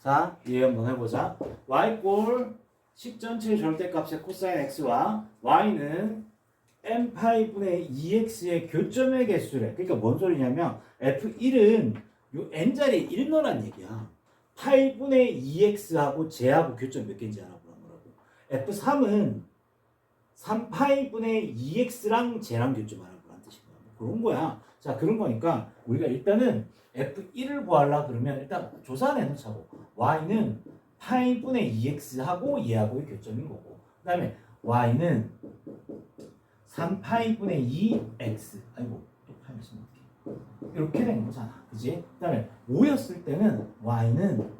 자, 이해 한번 해보자. y꼴 식 전체의 절대값의 코사인 x와 y는 n-파이분의 2x의 교점의 개수래. 그러니까 뭔 소리냐면 f1은 요 n자리에 1 넣으란 얘기야. 파이분의 2x하고 j하고 교점 몇 개인지 알아보란 거라고. f3은 3파이분의 2x랑 j랑 교점 알아보란 뜻인 거야. 그런 거야. 자, 그런 거니까 우리가 일단은 f1을 구하려고 그러면 일단 조사는 해놓자고. y는 파이분의 2x하고 얘하고의 교점인 거고. 그 다음에 y는 3파이분의 2x. 아이고, 또 파이 쓰면 어떡해. 이렇게 된 거잖아. 그지? 그 다음에 5였을 때는 y는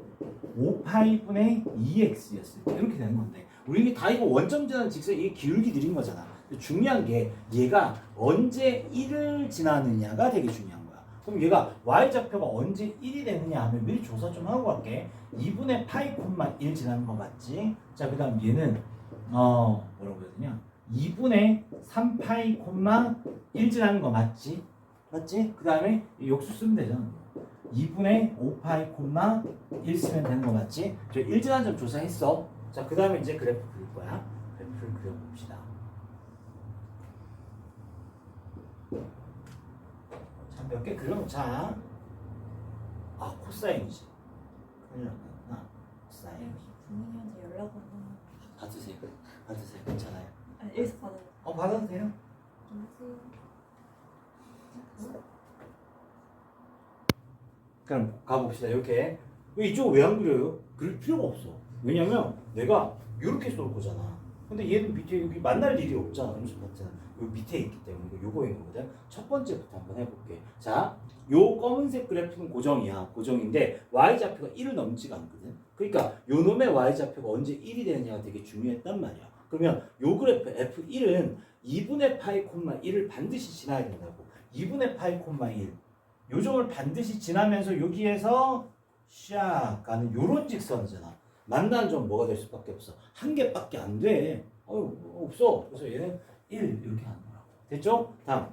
5파이분의 2x였을 때 이렇게 되는 건데 우리 다 이거 원점 지나는 직선 이게 기울기 들인 거잖아. 중요한 게 얘가 언제 1을 지나느냐가 되게 중요한 거야. 그럼 얘가 y좌표가 언제 1이 되느냐 하면 미리 조사 좀 하고 갈게. 2분의 파이 콤마 1 지나는 거 맞지? 자, 그 다음 얘는 뭐라고 해야 되냐? 2분의 3파이 콤마 1 지나는 거 맞지? 맞지? 그 다음에 역수 쓰면 되잖아. 2분의 5파이 콤마 1 쓰면 되는 거 맞지? 저 1 지나는 점 조사했어. 자, 그 다음에 이제 그래프 그릴 거야. 그래프를 그려봅시다. 자, 몇 개 그려놓자. 아, 코사인이지. 큰일 났구나. 코사인. 부모님한테 연락 오면 받으세요. 받으세요. 괜찮아요. 아니 여기서 받아요. 받아도 돼요. 그럼 가봅시다. 이렇게. 이쪽 왜 안 그려요? 그릴 필요가 없어. 왜냐면 내가 이렇게 쏠 거잖아. 근데 얘는 밑에 여기 만날 일이 없잖아. 음수 봤잖아. 여기 밑에 있기 때문에 요거 있는 거거든. 첫 번째부터 한번 해볼게. 자, 요 검은색 그래프는 고정이야. 고정인데 y좌표가 1을 넘지가 않거든. 그러니까 요 놈의 y좌표가 언제 1이 되느냐가 되게 중요했단 말이야. 그러면 요 그래프 F1은 2분의 파이 콤마 1을 반드시 지나야 된다고. 2분의 파이 콤마 1. 요 점을 반드시 지나면서 여기에서 샥 가는 요런 직선이잖아. 만나는 점 뭐가 될 수밖에 없어. 한 개밖에 안 돼. 없어. 그래서 얘는 1 이렇게 하는 거라고. 됐죠? 다음.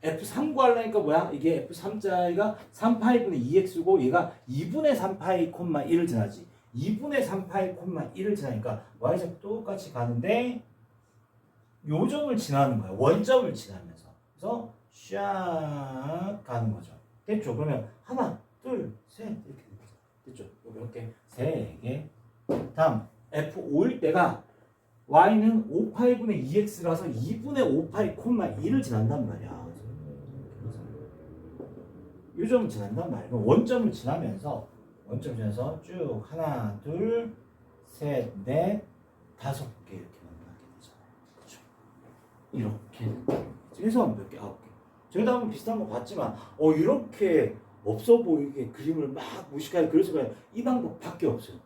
F3 구하려니까 뭐야? 이게 F3자리가 3파이분의 2x고 얘가 2분의 3파이 콤마 1을 지나지. 2분의 3파이 콤마 1을 지나니까 y좌표 똑같이 가는데 요 점을 지나는 거야. 원점을 지나면서. 그래서 샥 가는 거죠. 됐죠? 그러면 하나, 둘, 셋 이렇게 됐죠? 이렇게 세 개. 다음 F5일 때가 y는 5파이분의 2x라서 2분의 5파이 콤마 1을 지난단 말이야. 이 점을 지난단 말이야. 원점을 지나면서 쭉 하나, 둘, 셋, 넷, 5개 이렇게 만나게 되잖아요. 그렇죠? 이렇게. 그래서 몇 개? 9개. 저희도 한번 비슷한 거 봤지만 이렇게 없어 보이게 그림을 막 무식하게 그려서 그냥 이 방법밖에 없어요.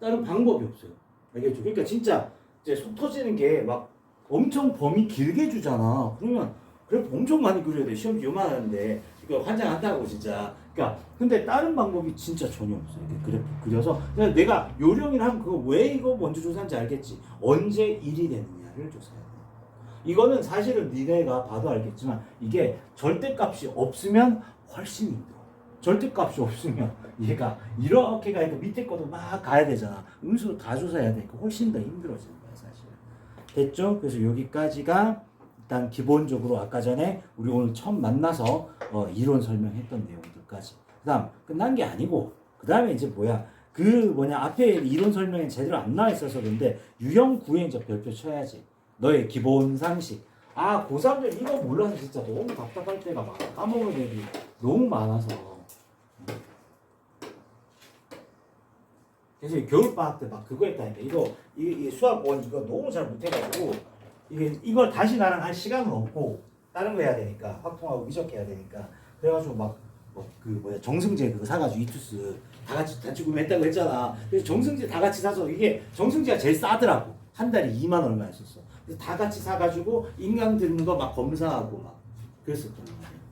다른 방법이 없어요. 알겠죠? 그러니까 진짜 이제 속 터지는 게 막 엄청 범위 길게 주잖아. 그러면 그래프 엄청 많이 그려야 돼. 시험 요만하는데 이거 환장한다고 진짜. 그러니까 근데 다른 방법이 진짜 전혀 없어요. 이렇게 그래프 그려서 그냥 내가 요령이라 하면 그거 왜 이거 먼저 조사한지 알겠지. 언제 일이 되느냐를 조사해야 돼. 이거는 사실은 니네가 봐도 알겠지만 이게 절대값이 없으면 훨씬 힘들어. 절대값이 없으면 얘가 이렇게 가니까 밑에 것도 막 가야 되잖아. 음수를 다 조사해야 되니까 훨씬 더 힘들어지는 거야 사실은. 됐죠? 그래서 여기까지가 일단 기본적으로 아까 전에 우리 오늘 처음 만나서 이론 설명했던 내용들까지. 그 다음 끝난 게 아니고 그 다음에 이제 앞에 이론 설명이 제대로 안 나와 있어서 그런데 유형 구에 이제 별표 쳐야지. 너의 기본 상식. 고3들 이거 몰라서 진짜 너무 답답할 때가 막 까먹을 애들이 너무 많아서. 그래서 겨울방학 때 막 그거 했다니까. 이 수학 원 이거 너무 잘 못해가지고 이걸 다시 나랑 할 시간은 없고 다른 거 해야 되니까 확통하고 위적해야 되니까 그래가지고 정승재 그거 사가지고 이투스 다 같이 구매했다고 했잖아. 그래서 정승재 다 같이 사서 이게 정승재가 제일 싸더라고. 한 달에 2만 얼마였었어. 그래서 다 같이 사가지고 인강 듣는 거 막 검사하고 막 그랬었단 말이야.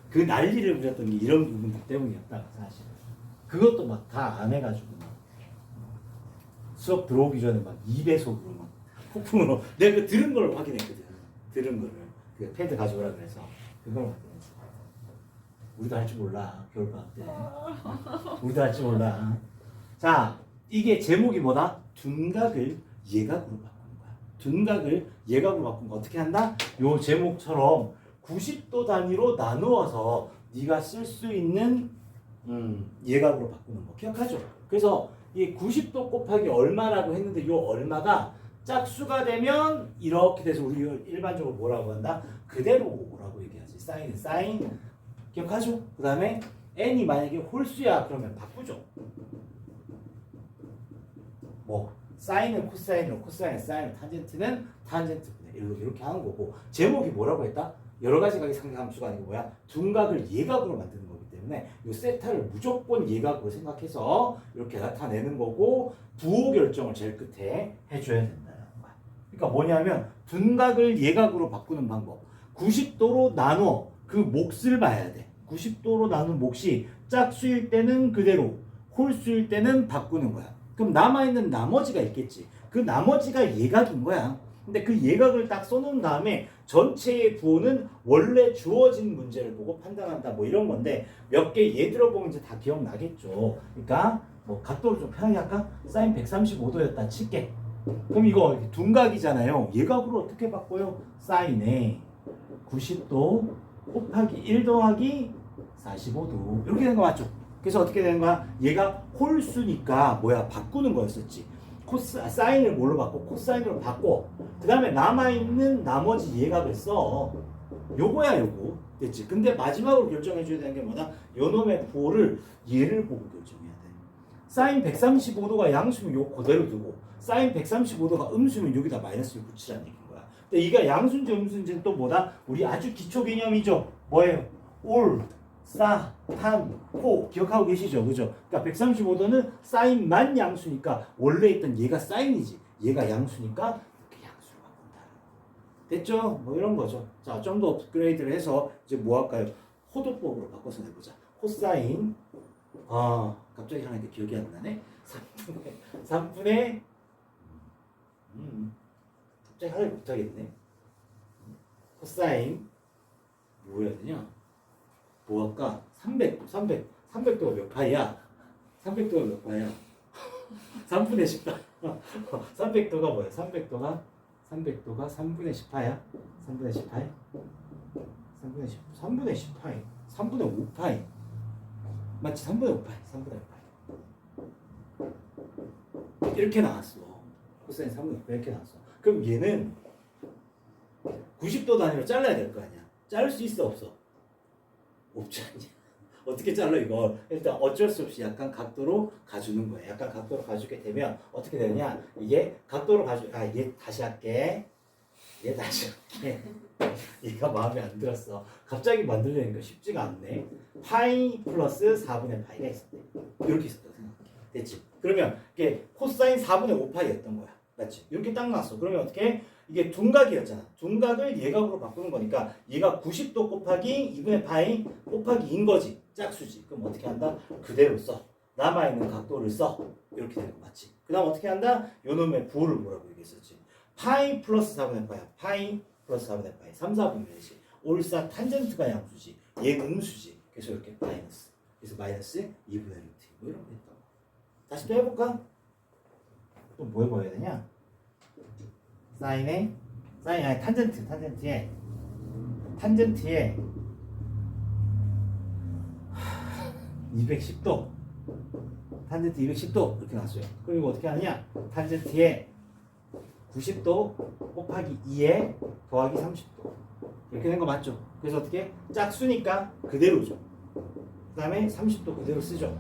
그 난리를 부렸던 게 이런 부분들 때문이었다 사실. 그것도 막 다 안 해가지고 막 수업 들어오기 전에 막 2배속으로 막 폭풍으로 내가 그 들은 걸 확인했거든. 들은 거를 그 패드 가져오라 그래서 그걸 확인했어. 우리도 할 줄 몰라. 겨울방학 때. 우리도 할 줄 몰라. 자, 이게 제목이 뭐다? 둔각을 예각으로 바꾸는 거야. 둔각을 예각으로 바꾸는 거 어떻게 한다? 요 제목처럼 90도 단위로 나누어서 네가 쓸 수 있는 예각으로 바꾸는 거 기억하죠? 그래서 이 90도 곱하기 얼마라고 했는데 요 얼마가 짝수가 되면 이렇게 돼서 우리 일반적으로 뭐라고 한다? 그대로라고 얘기하지. 사인은 사인 기억하죠? 그 다음에 n이 만약에 홀수야 그러면 바꾸죠. 뭐 사인은 코사인으로 코사인 사인 탄젠트는 탄젠트분의 1로 이렇게 하는 거고 제목이 뭐라고 했다? 여러 가지 각의 상대함수가 아니고 뭐야? 둔각을 예각으로 만드는 거기 때문에 이 세타를 무조건 예각으로 생각해서 이렇게 나타내는 거고 부호 결정을 제일 끝에 해줘야 된다는 거야. 그러니까 뭐냐면 둔각을 예각으로 바꾸는 방법 90도로 나눠 그 몫을 봐야 돼. 90도로 나눈 몫이 짝수일 때는 그대로 홀수일 때는 바꾸는 거야. 그럼 남아있는 나머지가 있겠지. 그 나머지가 예각인 거야. 근데 그 예각을 딱 써놓은 다음에 전체의 부호는 원래 주어진 문제를 보고 판단한다 뭐 이런 건데 몇 개 예 들어보면 이제 다 기억나겠죠. 그러니까 뭐 각도를 좀 편하게 할까? 사인 135도였다 칠게. 그럼 이거 둔각이잖아요. 예각으로 어떻게 바꿔요? 사인에 90도 곱하기 1 더하기 45도 이렇게 되는 거 맞죠? 그래서 어떻게 되는 거야? 얘가 홀수니까 뭐야? 바꾸는 거였었지. 사인을 뭘로 바꿔? 코사인으로 바꿔. 그 다음에 남아있는 나머지 예각을 써. 요거야 요거. 됐지? 근데 마지막으로 결정해줘야 되는 게 뭐다? 요놈의 부호를 얘를 보고 결정해야 돼. 사인 135도가 양수면 요 그대로 두고 사인 135도가 음수면 여기다 마이너스를 붙이라는 얘기인 거야. 근데 이가 양수인지 음수인지는 또 뭐다? 우리 아주 기초 개념이죠. 뭐예요? 올, 사, 탄, 코 기억하고 계시죠? 그죠? 그러니까 135도는 사인만 양수니까 원래 있던 얘가 사인이지 얘가 양수니까 이렇게 양수로 바꾼다. 됐죠? 뭐 이런 거죠. 자, 좀 더 업그레이드를 해서 이제 뭐 할까요? 호도법으로 바꿔서 내보자. 코사인 갑자기 하니까 기억이 안 나네. 3분의 갑자기 하려 못하겠네. 코사인 뭐 해야 되냐? 뭐 할까? 300도가 몇 파이야? 300도가 몇 파이야? 3분의 10파. 300도가 뭐야? 300도가 3분의 10파야? 3분의 10파이? 3분의 10파이. 3분의 5파이. 맞지? 3분의 5파이. 3분의 5파이. 이렇게 나왔어. 코사인 3분의 5파이 이렇게 나왔어. 그럼 얘는 90도 단위로 잘라야 될 거 아니야? 자를 수 있어 없어? 없지 않냐? 어떻게 잘라 이걸? 일단 어쩔 수 없이 약간 각도로 가주는 거야. 약간 각도로 가주게 되면 어떻게 되느냐? 이게 각도로 얘 다시 할게. 얘가 마음에 안 들었어. 갑자기 만들려니까 쉽지가 않네. 파이 플러스 4분의 파이가 있었대. 이렇게 있었다고 생각해. 됐지? 그러면 이게 코사인 4분의 5파이였던 거야. 맞지? 이렇게 딱 나왔어. 그러면 어떻게? 이게 둔각이었잖아. 둔각을 예각으로 바꾸는 거니까 얘가 90도 곱하기 2분의 파이 곱하기 2인 거지. 짝수지. 그럼 어떻게 한다? 그대로 써. 남아있는 각도를 써. 이렇게 되는 거 맞지? 그 다음 어떻게 한다? 요놈의 부호를 뭐라고 얘기했었지? 파이 플러스 4분의 파이야. 파이 플러스 4분의 파이. 3, 4분의이지. 올사 탄젠트가 양수지. 얘는 음수지. 그래서 이렇게 마이너스. 그래서 마이너스 2분의 루트. 뭐 이런 거 했던 거. 다시 또 해볼까? 또 뭐 해봐야 되냐? 사인에 아니 탄젠트에 210도 탄젠트 210도 이렇게 나왔어요. 그리고 어떻게 하느냐? 탄젠트에 90도 곱하기 2에 더하기 30도 이렇게 된 거 맞죠? 그래서 어떻게? 짝수니까 그대로죠. 그 다음에 30도 그대로 쓰죠.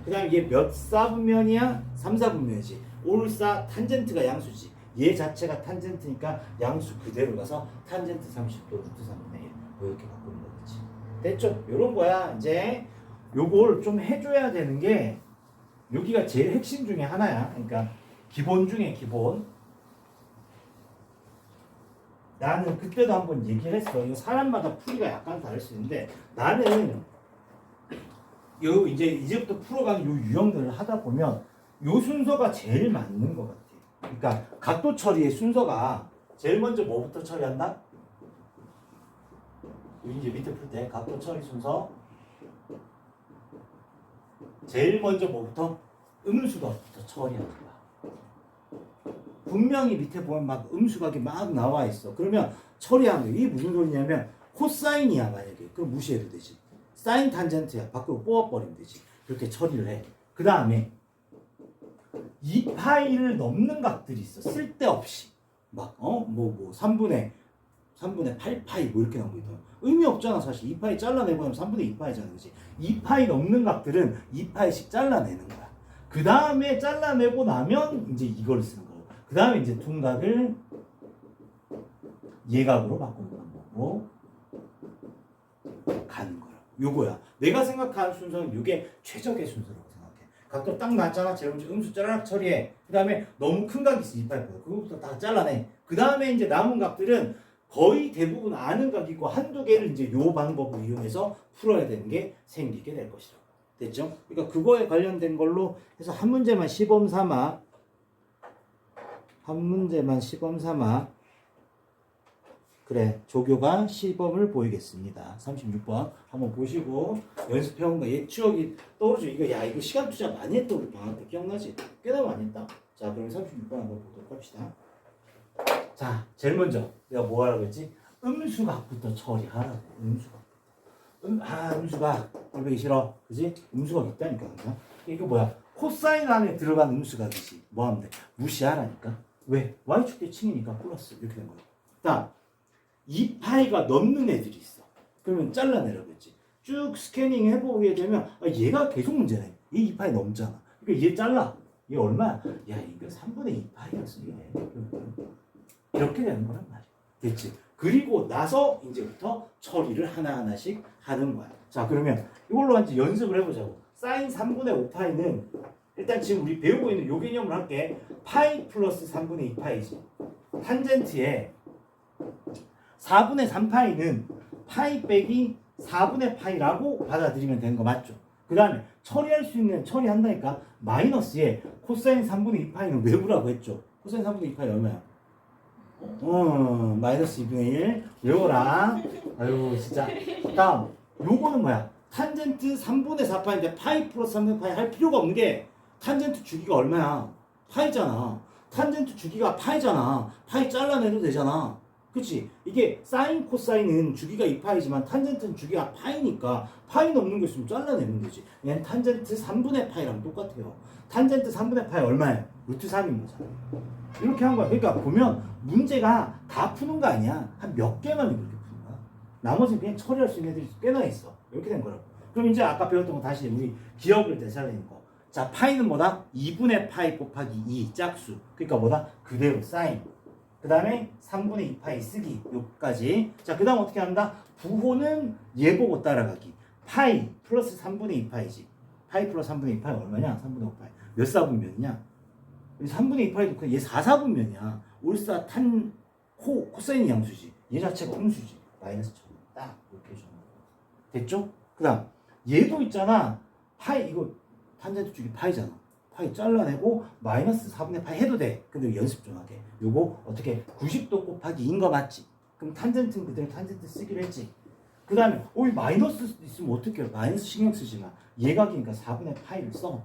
그 다음에 이게 몇 사분면이야? 3, 4분면이지. 올사 탄젠트가 양수지. 얘 자체가 탄젠트니까 양수 그대로 가서 탄젠트 30도 루트 3분의 1 뭐 이렇게 바꾸는 거겠지. 됐죠? 요런 거야. 이제 요걸 좀 해줘야 되는 게 여기가 제일 핵심 중에 하나야. 그러니까 기본 중에 기본. 나는 그때도 한번 얘기를 했어. 이거 사람마다 풀이가 약간 다를 수 있는데 나는 요 이제부터 풀어가는 요 유형들을 하다 보면 요 순서가 제일 맞는 것 같아. 그러니까 각도 처리의 순서가 제일 먼저 뭐부터 처리한다? 이제 밑에 풀 때 각도 처리 순서 제일 먼저 뭐부터? 음수각부터 처리하는 거야. 분명히 밑에 보면 막 음수각이 막 나와 있어. 그러면 처리하는 거야. 이게 무슨 소리냐면 코사인이야 만약에. 그럼 무시해도 되지. 사인 탄젠트야. 밖으로 뽑아버리면 되지. 그렇게 처리를 해. 그 다음에 2파이를 넘는 각들이 있어. 쓸데없이. 막 3분의 8파이 뭐 이렇게 나온 거 있잖아. 의미 없잖아 사실. 2파이 잘라내고 나면 3분의 2파이잖아. 그치? 2파이 넘는 각들은 2파이씩 잘라내는 거야. 그 다음에 잘라내고 나면 이제 이걸 쓰는 거고. 그 다음에 이제 둔각을 예각으로 바꾸는 방법으로 가는 거야. 요거야. 내가 생각하는 순서는 이게 최적의 순서라고 생각해. 각도 딱 맞잖아. 제일 먼저 음수 짜라락 처리해. 그 다음에 너무 큰 각이 있어. 2파이보다. 그거부터 다 잘라내. 그 다음에 이제 남은 각들은 거의 대부분 아는 각이고 한두 개를 이제 요 방법을 이용해서 풀어야 되는 게 생기게 될 것이라고. 됐죠? 그러니까 그거에 관련된 걸로 해서 한 문제만 시범 삼아 그래 조교가 시범을 보이겠습니다. 36번 한번 보시고 연습해온 거 옛 추억이 떠오르죠. 이거 시간 투자 많이 했다 우리 방학 때 기억나지? 꽤나 많이 했다. 자 그럼 36번 한번 보도록 합시다. 자 제일 먼저 내가 뭐 하라고 했지? 음수각부터 처리하라고. 음수각 꼴보기 싫어. 그지? 음수각 있다니까 항상. 이거 뭐야? 코사인 안에 들어간 음수각이지. 뭐 하면 돼? 무시하라니까. 왜? y축대 칭이니까 플러스 이렇게 된 거야. 자 2파이가 넘는 애들이 있어. 그러면 잘라내라고 했지. 쭉 스캐닝 해보게 되면 얘가 계속 문제네. 얘 2파이 넘잖아. 그러니까 얘 잘라. 얘 얼마야? 야 이거 3분의 2파이였어. 얘. 이렇게 되는 거란 말이야. 됐지? 그리고 나서 이제부터 처리를 하나하나씩 하는 거야. 자 그러면 이걸로 이제 연습을 해보자고. 사인 3분의 5파이는 일단 지금 우리 배우고 있는 요 개념을 할게. 파이 플러스 3분의 2파이지. 탄젠트에 4분의 3파이는 파이 빼기 4분의 파이라고 받아들이면 되는 거 맞죠? 그 다음에 처리할 수 있는 처리한다니까 마이너스에 코사인 3분의 2파이는 외부라고 했죠? 코사인 3분의 2파이 얼마야? 마이너스 2분의 1 외워라. 아유 진짜. 다음 요거는 뭐야? 탄젠트 3분의 4파인데 파이 플러스 3분의 파이 할 필요가 없는 게 탄젠트 주기가 얼마야? 파이잖아. 탄젠트 주기가 파이잖아. 파이 잘라내도 되잖아. 그치? 이게 사인 코사인은 주기가 2파이지만 탄젠트는 주기가 파이니까 파이 넘는 거 있으면 잘라내면 되지. 얘는 탄젠트 3분의 파이랑 똑같아요. 탄젠트 3분의 파이 얼마예요? 루트 3인 거잖아. 이렇게 한 거야. 그러니까 보면 문제가 다 푸는 거 아니야. 한 몇 개만 이렇게 푸는 거야. 나머지는 그냥 처리할 수 있는 애들이 꽤나 있어. 이렇게 된 거라고. 그럼 이제 아까 배웠던 거 다시 우리 기억을 되살리는 거. 자, 파이는 뭐다? 2분의 파이 곱하기 2 짝수. 그러니까 뭐다? 그대로 사인. 그 다음에 3분의 2파이 쓰기. 요까지. 자, 그 다음 어떻게 한다? 부호는 얘 보고 따라가기. 파이 플러스 3분의 2파이지. 파이 플러스 3분의 2파이 얼마냐? 3분의 5파이. 몇 사분면이냐? 3분의 2파이도 그냥 얘 4사분면이야. 올사 탄 코사인 양수지. 얘 자체가 음수지. 마이너스 1000. 딱 이렇게 해주는 거. 됐죠? 그 다음 얘도 있잖아. 파이 이거 탄젠트 주기 파이잖아. 파이 잘라내고 마이너스 4분의 파이 해도 돼. 근데 연습 좀 하게. 요거 어떻게 90도 곱하기 2인 거 맞지? 그럼 탄젠트는 그대로 탄젠트 쓰기로 했지. 그 다음에 이 마이너스 있으면 어떻게 해요? 마이너스 신경 쓰지 마. 얘각이니까 4분의 파이를 써.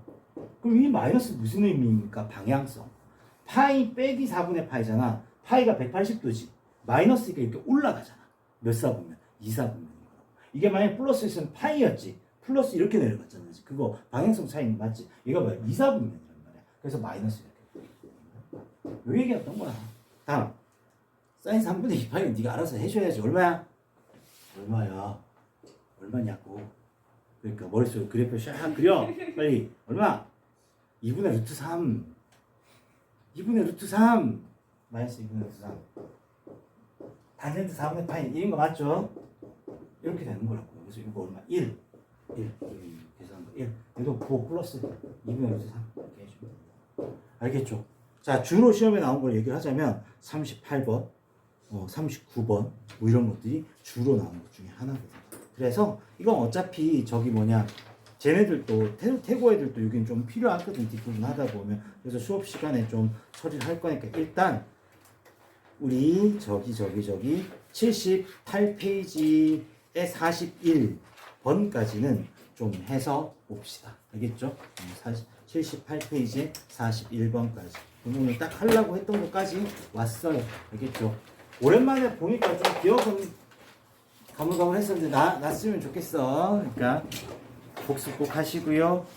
그럼 이 마이너스 무슨 의미입니까? 방향성. 파이 빼기 4분의 파이잖아. 파이가 180도지. 마이너스가 이렇게 올라가잖아. 몇 사분면? 2사분면인 거라고. 이게 만약 플러스였으면 파이였지. 플러스 이렇게 내려갔잖아. 그거 방향성 차이는 맞지? 얘가 뭐야? 2사분면이란 말이야. 그래서 마이너스 이렇게. 요 얘기했던 거야. 다음. 사인 3분의 2파이는 네가 알아서 해줘야지. 얼마야? 얼마냐고. 그러니까 머릿속에 그래프 샥 그려. 빨리. 얼마? 2분의 루트 3. 2분의 루트 3. 마이너스 2분의 루트 3. 탄젠트 4분의 파이 1인 거 맞죠? 이렇게 되는 거라고. 그래서 이거 얼마? 1. 계산한 거 1. 얘도 9 플러스 2분의 루트 3. 이렇게 해주면 됩니다. 알겠죠? 자, 주로 시험에 나온 걸 얘기를 하자면 38번, 39번 뭐 이런 것들이 주로 나오는 것 중에 하나거든요. 그래서 이건 어차피 쟤네들도 태고 애들도 여긴 좀 필요하거든. 뒷부분 하다 보면. 그래서 수업 시간에 좀 처리를 할 거니까 일단 우리 저기 78페이지에 41번까지는 좀 해서 봅시다. 알겠죠? 78페이지 41번까지. 오늘 딱 하려고 했던 것까지 왔어요. 알겠죠? 오랜만에 보니까 좀 기억은 가물가물했었는데 났으면 좋겠어. 그러니까 복습 꼭 하시고요.